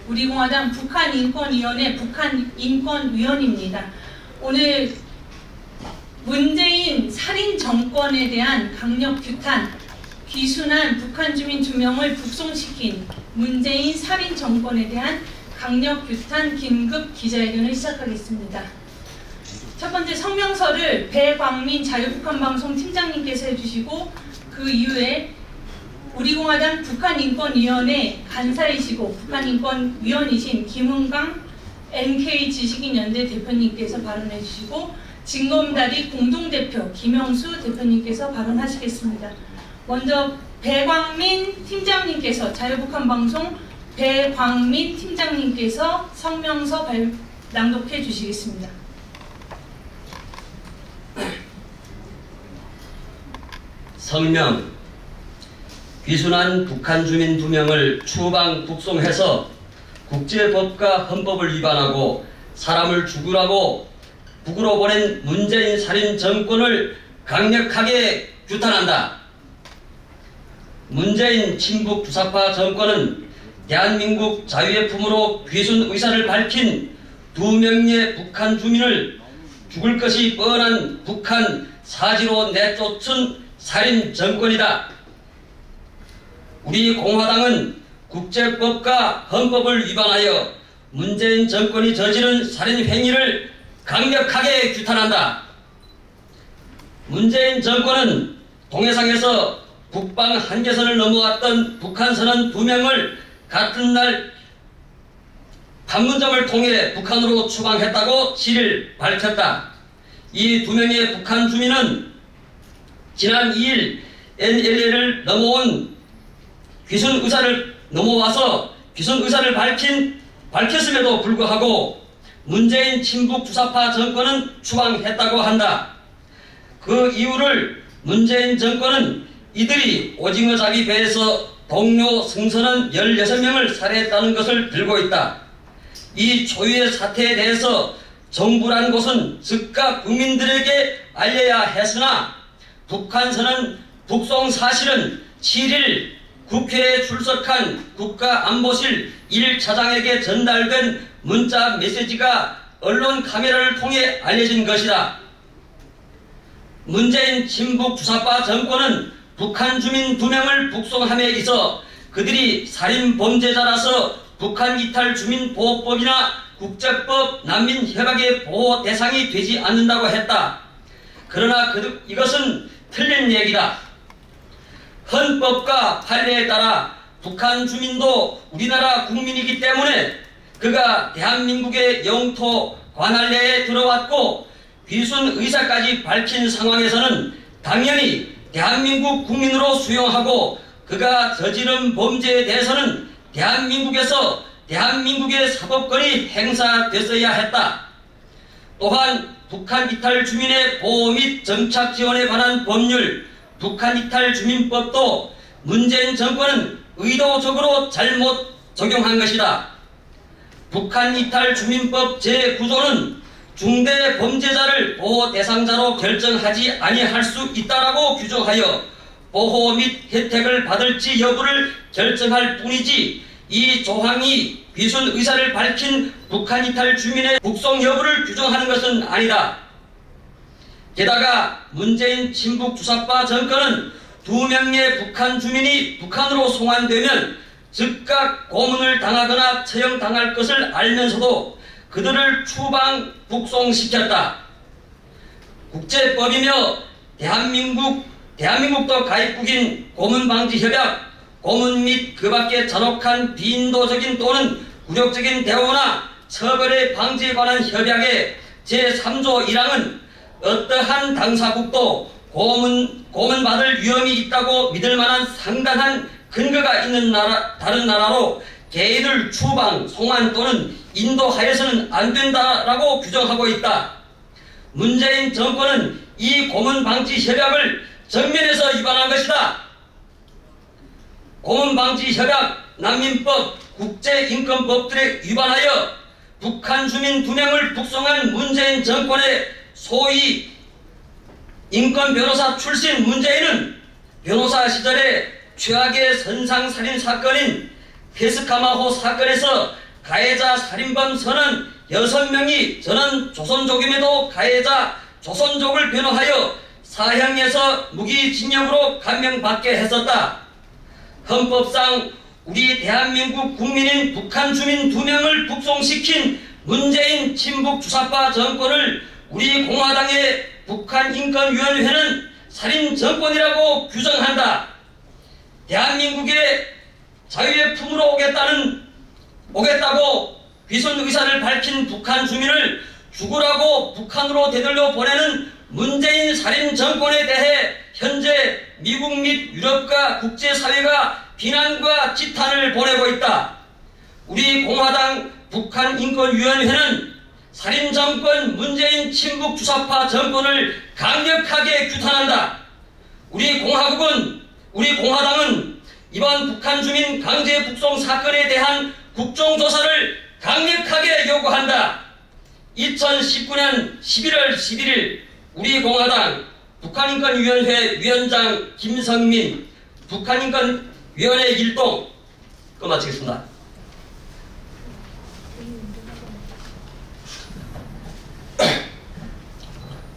우리 공화당 북한인권위원회 북한인권위원입니다. 오늘 문재인 살인 정권에 대한 강력 규탄, 귀순한 북한 주민 2명을 북송시킨 문재인 살인 정권에 대한 강력 규탄 긴급 기자회견을 시작하겠습니다. 첫 번째 성명서를 배광민 자유북한방송 팀장님께서 해주시고, 그 이후에 우리 공화당 북한인권위원회 간사이시고 북한인권위원이신 김은강 NK지식인연대 대표님께서 발언해 주시고, 진검다리 공동대표 김영수 대표님께서 발언하시겠습니다. 먼저 배광민 팀장님께서, 자유북한방송 배광민 팀장님께서 성명서 낭독해 주시겠습니다. 성명. 귀순한 북한 주민 2명을 추방 북송해서 국제법과 헌법을 위반하고 사람을 죽으라고 북으로 보낸 문재인 살인 정권을 강력하게 규탄한다. 문재인 친북 주사파 정권은 대한민국 자유의 품으로 귀순 의사를 밝힌 2명의 북한 주민을 죽을 것이 뻔한 북한 사지로 내쫓은 살인 정권이다. 우리 공화당은 국제법과 헌법을 위반하여 문재인 정권이 저지른 살인 행위를 강력하게 규탄한다. 문재인 정권은 동해상에서 북방 한계선을 넘어왔던 북한 선원 2명을 같은 날 판문점을 통해 북한으로 추방했다고 7일 밝혔다. 이 2명의 북한 주민은 지난 2일 NLL을 넘어와서 귀순 의사를 밝혔음에도 불구하고 문재인 친북 주사파 정권은 추방했다고 한다. 그 이유를 문재인 정권은 이들이 오징어 잡이 배에서 동료 승선원 16명을 살해했다는 것을 들고 있다. 이 초유의 사태에 대해서 정부란 곳은 즉각 국민들에게 알려야 했으나 북한 선언 북송 사실은 7일 국회에 출석한 국가안보실 1차장에게 전달된 문자 메시지가 언론 카메라를 통해 알려진 것이다. 문재인 친북 주사파 정권은 북한 주민 2명을 북송함에 있어 그들이 살인 범죄자라서 북한 이탈 주민보호법이나 국제법 난민협약의 보호 대상이 되지 않는다고 했다. 그러나 이것은 틀린 얘기다. 헌법과 판례에 따라 북한 주민도 우리나라 국민이기 때문에 그가 대한민국의 영토 관할내에 들어왔고 귀순 의사까지 밝힌 상황에서는 당연히 대한민국 국민으로 수용하고 그가 저지른 범죄에 대해서는 대한민국에서 대한민국의 사법권이 행사됐어야 했다. 또한 북한 이탈 주민의 보호 및 정착 지원에 관한 법률 북한 이탈 주민법도 문재인 정권은 의도적으로 잘못 적용한 것이다. 북한 이탈 주민법 제9조는 중대 범죄자를 보호 대상자로 결정하지 아니할 수 있다라고 규정하여 보호 및 혜택을 받을지 여부를 결정할 뿐이지 이 조항이 귀순 의사를 밝힌 북한 이탈 주민의 북송 여부를 규정하는 것은 아니다. 게다가 문재인 친북 주사파 정권은 2명의 북한 주민이 북한으로 송환되면 즉각 고문을 당하거나 처형당할 것을 알면서도 그들을 추방 북송시켰다. 국제법이며 대한민국도 가입국인 고문방지협약, 고문 및 그 밖의 잔혹한 비인도적인 또는 굴욕적인 대우나 처벌의 방지에 관한 협약의 제3조 1항은 어떠한 당사국도 고문받을 위험이 있다고 믿을 만한 상당한 근거가 있는 다른 나라로 개인을 추방, 송환 또는 인도하여서는 안 된다라고 규정하고 있다. 문재인 정권은 이 고문방지협약을 정면에서 위반한 것이다. 고문방지협약, 난민법, 국제인권법들에 위반하여 북한 주민 2명을 북송한 문재인 정권의 소위 인권변호사 출신 문재인은 변호사 시절에 최악의 선상살인 사건인 페스카마호 사건에서 가해자 살인범 선은 6명이 전원 조선족임에도 가해자 조선족을 변호하여 사형에서 무기징역으로 감형받게 했었다. 헌법상 우리 대한민국 국민인 북한 주민 2명을 북송시킨 문재인 친북 주사파 정권을 우리 공화당의 북한인권위원회는 살인정권이라고 규정한다. 대한민국의 자유의 품으로 오겠다고 귀순 의사를 밝힌 북한 주민을 죽으라고 북한으로 되돌려 보내는 문재인 살인정권에 대해 현재 미국 및 유럽과 국제사회가 비난과 지탄을 보내고 있다. 우리 공화당 북한인권위원회는 살인정권 문재인 친북 주사파 정권을 강력하게 규탄한다. 우리 공화당은 이번 북한 주민 강제 북송 사건에 대한 국정조사를 강력하게 요구한다. 2019년 11월 11일 우리 공화당 북한인권위원회 위원장 김성민 북한인권위원회 일동 마치겠습니다.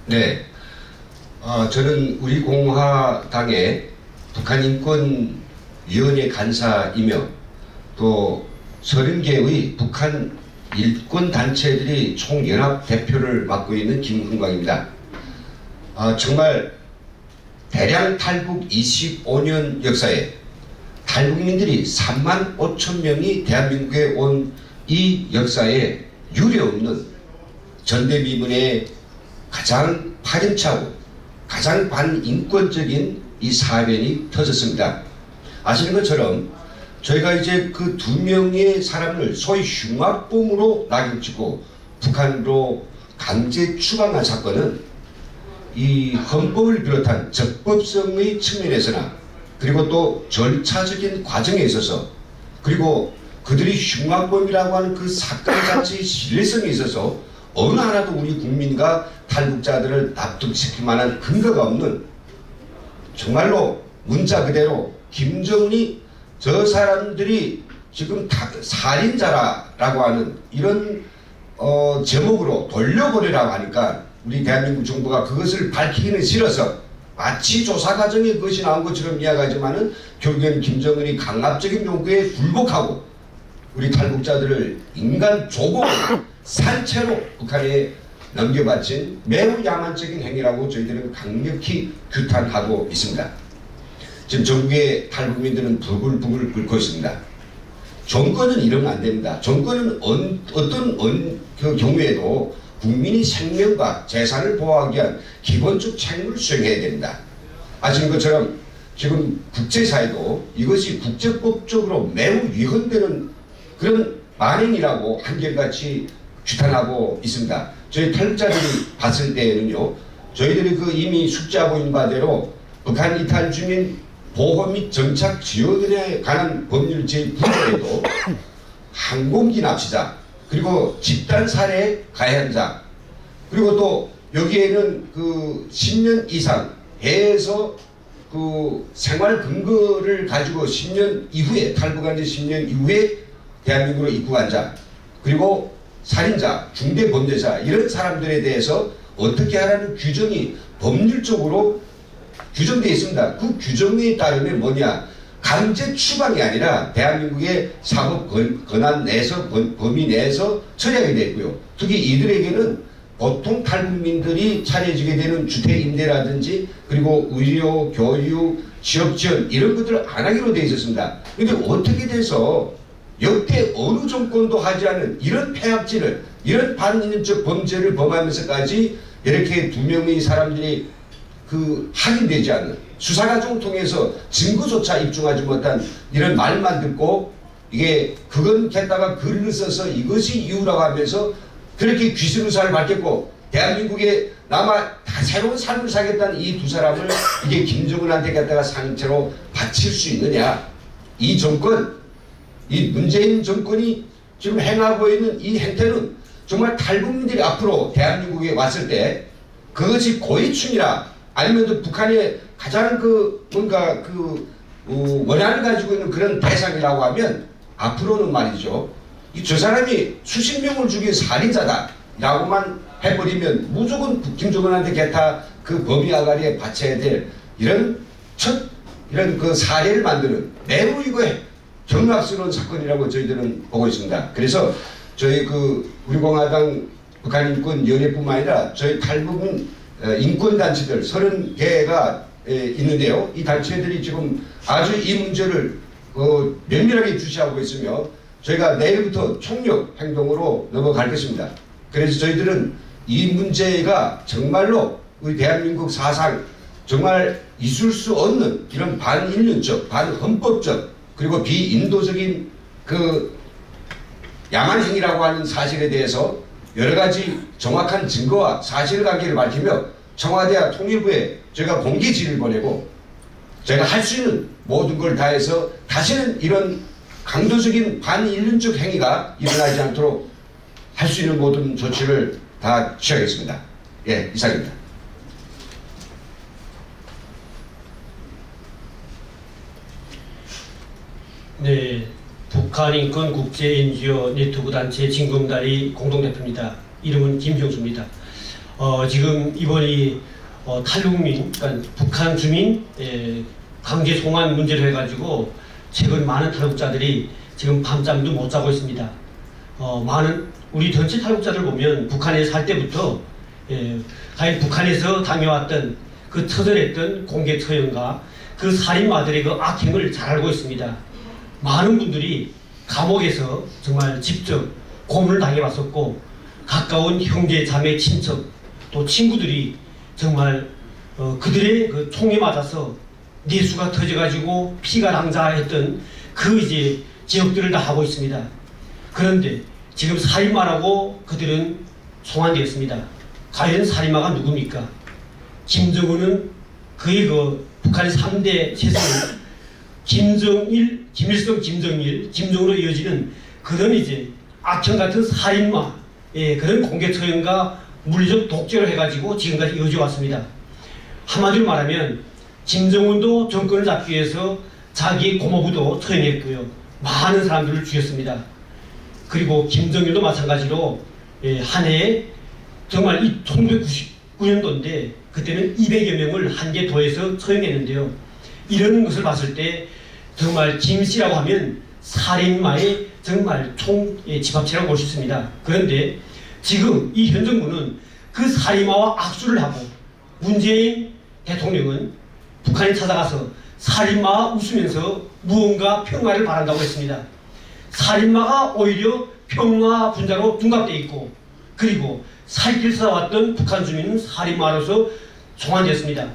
네, 저는 우리 공화당의 북한인권위원회 간사이며 또 30개의 북한 일권단체들이 총연합 대표를 맡고 있는 김흥광입니다. 정말 대량 탈북 25년 역사에 탈북민들이 3만 5천 명이 대한민국에 온 이 역사에 유례없는 전대미문의 가장 파렴치하고 가장 반인권적인 이 사변이 터졌습니다. 아시는 것처럼 저희가 이제 그 2명의 사람을 소위 흉악범으로 낙인찍고 북한으로 강제 추방한 사건은 이 헌법을 비롯한 적법성의 측면에서나 그리고 또 절차적인 과정에 있어서 그리고 그들이 흉악범이라고 하는 그 사건 자체의 신뢰성에 있어서 어느 하나도 우리 국민과 탈북자들을 납득시킬 만한 근거가 없는 정말로 문자 그대로 김정은이 저 사람들이 지금 살인자라고 하는 이런 제목으로 돌려보내라고 하니까 우리 대한민국 정부가 그것을 밝히기는 싫어서 마치 조사 과정에 그것이 나온 것처럼 이야기하지만은 결국엔 김정은이 강압적인 요구에 굴복하고 우리 탈북자들을 인간 조공으로 산채로 북한에 넘겨바친 매우 야만적인 행위라고 저희들은 강력히 규탄하고 있습니다. 지금 전국의 탈북민들은 부글부글 끓고 있습니다. 정권은 이러면 안 됩니다. 정권은 어떤 그 경우에도 국민의 생명과 재산을 보호하기 위한 기본적 책임을 수행해야 됩니다. 아시는 것처럼 지금 국제사회도 이것이 국제법적으로 매우 위헌되는 그런 만행이라고 한결같이 규탄하고 있습니다. 저희 탈북자들이 봤을 때에는요, 저희들이 그 이미 숙지하고 있는 바대로 북한 이탈 주민 보호 및 정착 지원에 관한 법률 제9조에도 항공기 납치자 그리고 집단 살해 가해한 자 그리고 또 여기에는 그 10년 이상 해에서 그 생활 근거를 가지고 10년 이후에 탈북한 지 10년 이후에 대한민국으로 입국한 자 그리고 살인자, 중대범죄자 이런 사람들에 대해서 어떻게 하라는 규정이 법률적으로 규정되어 있습니다. 그 규정에 따르면 뭐냐, 강제 추방이 아니라 대한민국의 사법 권한 내에서 범위 내에서 처리하게 됐고요. 특히 이들에게는 보통 탈북민들이 차려지게 되는 주택임대라든지 그리고 의료, 교육, 취업지원 이런 것들을 안 하기로 되어 있었습니다. 그런데 어떻게 돼서 역대 어느 정권도 하지 않은 이런 폐악질을 이런 반인륜적 범죄를 범하면서까지 이렇게 2명의 사람들이 그 확인되지 않는 수사 과정을 통해서 증거조차 입증하지 못한 이런 말만 듣고 이게 그건 겠다가 글을 써서 이것이 이유라고 하면서 그렇게 귀신 의사를 밝혔고 대한민국에 남아 다 새로운 삶을 살겠다는 이 2 사람을 이게 김정은한테 갖다가 상체로 바칠 수 있느냐. 이 정권, 이 문재인 정권이 지금 행하고 있는 이 행태는 정말 탈북민들이 앞으로 대한민국에 왔을 때 그것이 고위층이라 아니면 또 북한의 가장 그 뭔가 그 원한을 가지고 있는 그런 대상이라고 하면 앞으로는 말이죠. 저 사람이 수십 명을 죽인 살인자다라고만 해버리면 무조건 김정은한테 게타 그 법의 아가리에 바쳐야 될 이런 그 사례를 만드는 매우 이거 경악스러운 사건이라고 저희들은 보고 있습니다. 그래서 저희 우리 공화당 북한인권연회뿐만 아니라 저희 탈북민 인권단체들 30개가 있는데요. 이 단체들이 지금 아주 이 문제를 면밀하게 주시하고 있으며 저희가 내일부터 총력 행동으로 넘어갈 것입니다. 그래서 저희들은 이 문제가 정말로 우리 대한민국 사상 정말 있을 수 없는 이런 반인륜적, 반헌법적 그리고 비인도적인 그 야만 행위라고 하는 사실에 대해서 여러 가지 정확한 증거와 사실관계를 밝히며 청와대와 통일부에 저희가 공개 질의를 보내고 저희가 할 수 있는 모든 걸 다해서 다시는 이런 강도적인 반인륜적 행위가 일어나지 않도록 할 수 있는 모든 조치를 다 취하겠습니다. 예, 이상입니다. 네, 북한인권국제 NGO 네트워크 단체 진검다리 공동대표입니다. 이름은 김정수입니다. 지금 이번이 탈북민, 그러니까 북한 주민 강제 송환 문제로 해가지고 최근 많은 탈북자들이 지금 밤잠도 못 자고 있습니다. 많은 우리 전체 탈북자들 보면 북한에 살 때부터 과연 북한에서 당해왔던 그 처절했던 공개 처형과 그 살인마들의 그 악행을 잘 알고 있습니다. 많은 분들이 감옥에서 정말 직접 고문을 당해왔었고 가까운 형제, 자매, 친척 또 친구들이 정말 그들의 그 총에 맞아서 뇌수가 터져가지고 피가 낭자했던 그 이제 지역들을 다 하고 있습니다. 그런데 지금 살인마라고 그들은 송환되었습니다. 과연 살인마가 누굽니까? 김정은은 그의 그 북한의 3대 세상을 김정일, 김일성, 김정일, 김정으로 이어지는 그런 이제 악형 같은 살인마, 그런 공개 처형과 물리적 독재를 해가지고 지금까지 이어져 왔습니다. 한마디로 말하면 김정은도 정권을 잡기 위해서 자기 고모부도 처형했고요. 많은 사람들을 죽였습니다. 그리고 김정일도 마찬가지로 한 해에 정말 1999년도인데 그때는 200여 명을 한 개 더해서 처형했는데요. 이런 것을 봤을 때 정말 김씨라고 하면 살인마의 정말 집합체라고 볼 수 있습니다. 그런데 지금 이 현 정부는 그 살인마와 악수를 하고 문재인 대통령은 북한에 찾아가서 살인마와 웃으면서 무언가 평화를 바란다고 했습니다. 살인마가 오히려 평화 분자로 둔갑되어 있고 그리고 살길 살아왔던 북한 주민은 살인마로서 송환되었습니다.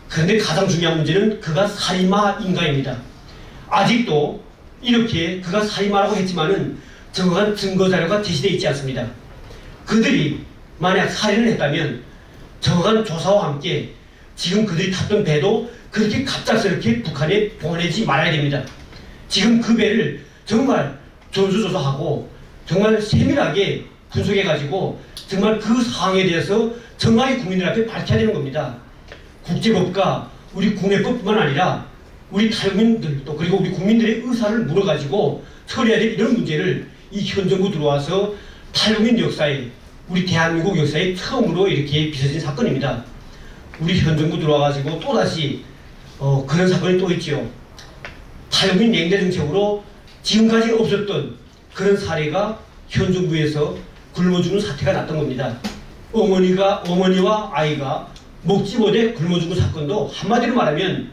그런데 가장 중요한 문제는 그가 살인마인가입니다. 아직도 이렇게 그가 살인마라고 했지만은 정확한 증거자료가 제시되어 있지 않습니다. 그들이 만약 살인을 했다면 정확한 조사와 함께 지금 그들이 탔던 배도 그렇게 갑작스럽게 북한에 보내지 말아야 됩니다. 지금 그 배를 정말 전수조사하고 정말 세밀하게 분석해가지고 정말 그 상황에 대해서 정확히 국민들 앞에 밝혀야 되는 겁니다. 국제법과 우리 국내법뿐만 아니라 우리 탈북민들도 그리고 우리 국민들의 의사를 물어가지고 처리해야 될 이런 문제를 이 현 정부 들어와서 탈북민 역사에 우리 대한민국 역사에 처음으로 이렇게 빚어진 사건입니다. 우리 현 정부 들어와가지고 또다시 그런 사건이 또 있죠. 탈북민 냉대 정책으로 지금까지 없었던 그런 사례가 현 정부에서 굶어 죽는 사태가 났던 겁니다. 어머니와 아이가 먹지 못해 굶어 죽은 사건도 한마디로 말하면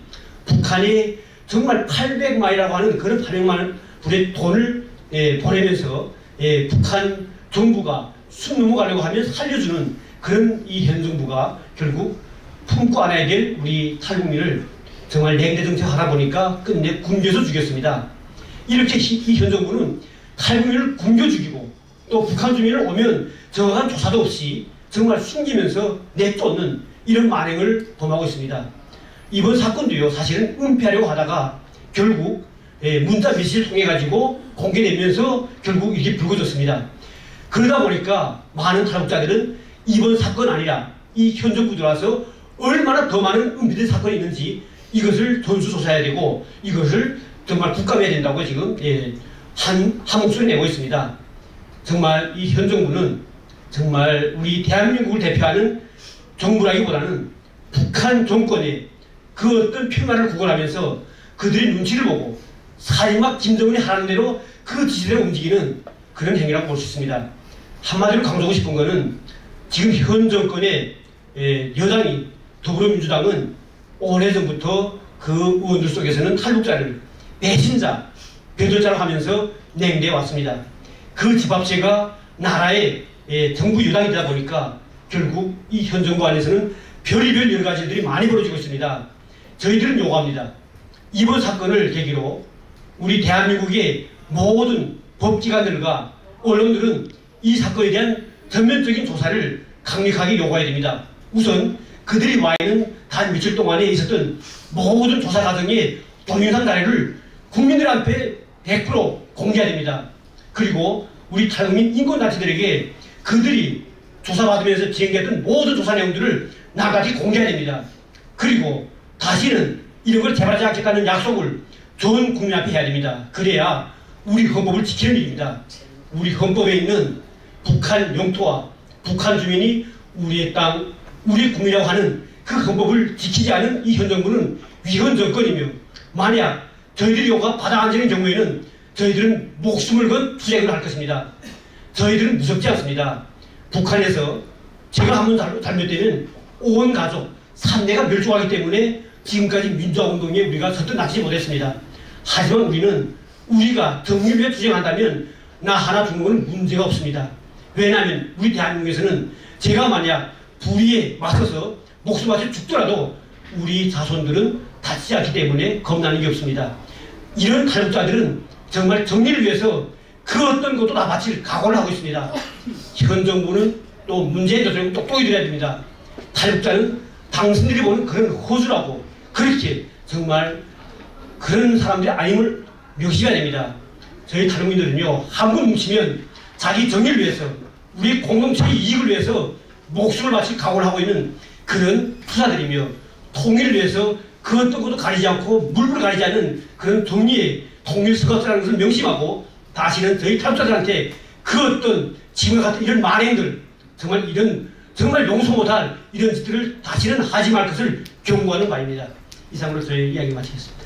북한이 정말 800마일이라고 하는 그런 800만 불의 돈을 보내면서 북한 정부가 숨 넘어가려고 하면 살려주는 그런 이 현 정부가 결국 품고 안아야 될 우리 탈북민을 정말 냉대 정책 하다 보니까 끝내 굶겨서 죽였습니다. 이렇게 이 현 정부는 탈북민을 굶겨 죽이고 또 북한 주민을 오면 정확한 조사도 없이 정말 숨기면서 내쫓는 이런 만행을 범하고 있습니다. 이번 사건도요, 사실은 은폐하려고 하다가 결국 문자 메시지를 통해 가지고 공개되면서 결국 이렇게 불거졌습니다. 그러다 보니까 많은 탈북자들은 이번 사건 아니라 이 현 정부 들어와서 얼마나 더 많은 은폐된 사건이 있는지 이것을 전수조사해야 되고 이것을 정말 국감해야 된다고 지금 한 목소리 내고 있습니다. 정말 이 현 정부는 정말 우리 대한민국을 대표하는 정부라기보다는 북한 정권의 그 어떤 평화를 구걸하면서 그들의 눈치를 보고 살인마 김정은이 하는 대로 그 지시대로 움직이는 그런 행위라고 볼 수 있습니다. 한마디로 강조하고 싶은 것은 지금 현 정권의 여당이 더불어민주당은 오래전부터 그 의원들 속에서는 탈북자를 배신자, 배돌자로 하면서 냉대해 왔습니다. 그 집합체가 나라의 정부 여당이다 보니까 결국 이 현 정부 안에서는 별의별 여러 가지 일들이 많이 벌어지고 있습니다. 저희들은 요구합니다. 이번 사건을 계기로 우리 대한민국의 모든 법기관들과 언론들은 이 사건에 대한 전면적인 조사를 강력하게 요구해야 됩니다. 우선 그들이 와 있는 단 며칠 동안에 있었던 모든 조사 과정의 동영상 자료를 국민들한테 100% 공개해야 됩니다. 그리고 우리 탈북민 인권단체들에게 그들이 조사받으면서 진행됐던 모든 조사 내용들을 나같이 공개해야 됩니다. 그리고 다시는 이런 걸 재발하지 않겠다는 약속을 전 국민 앞에 해야 됩니다. 그래야 우리 헌법을 지키는 일입니다. 우리 헌법에 있는 북한 영토와 북한 주민이 우리의 땅, 우리 국민이라고 하는 그 헌법을 지키지 않은 이 현 정부는 위헌 정권이며 만약 저희들이 요구가 받아안지는 경우에는 저희들은 목숨을 건 투쟁을 할 것입니다. 저희들은 무섭지 않습니다. 북한에서 제가 한번 잘못되면 온 가족 3대가 멸종하기 때문에 지금까지 민주화운동에 우리가 선뜻 나서지 못했습니다. 하지만 우리는 우리가 정의를 위해 투쟁한다면 나 하나 죽는 건 문제가 없습니다. 왜냐하면 우리 대한민국에서는 제가 만약 불의에 맞서서 목숨 바쳐 죽더라도 우리 자손들은 다치지 않기 때문에 겁나는 게 없습니다. 이런 탈북자들은 정말 정리를 위해서 그 어떤 것도 다 바칠 각오를 하고 있습니다. 현 정부는 또 문재인 대통령 똑똑히 들어야 됩니다. 탈북자는 당신들이 보는 그런 호주라고 그렇게 정말 그런 사람들이 아님을 명심해야 됩니다. 저희 탈북민들은요 한 번 뭉치면 자기 정의를 위해서 우리 공동체의 이익을 위해서 목숨을 바칠 각오를 하고 있는 그런 투사들이며 통일을 위해서 그 어떤 것도 가리지 않고 물불 가리지 않는 그런 정리의 통일 스커트라는 것을 명심하고 다시는 저희 탈북자들한테 그 어떤 지금과 같은 이런 만행들 정말 이런 정말 용서 못할 이런 짓들을 다시는 하지 말 것을 경고하는 바입니다. 이상으로 저희 이야기 마치겠습니다.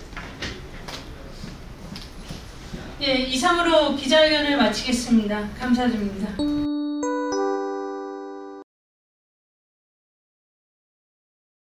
예, 이상으로 기자회견을 마치겠습니다. 감사드립니다.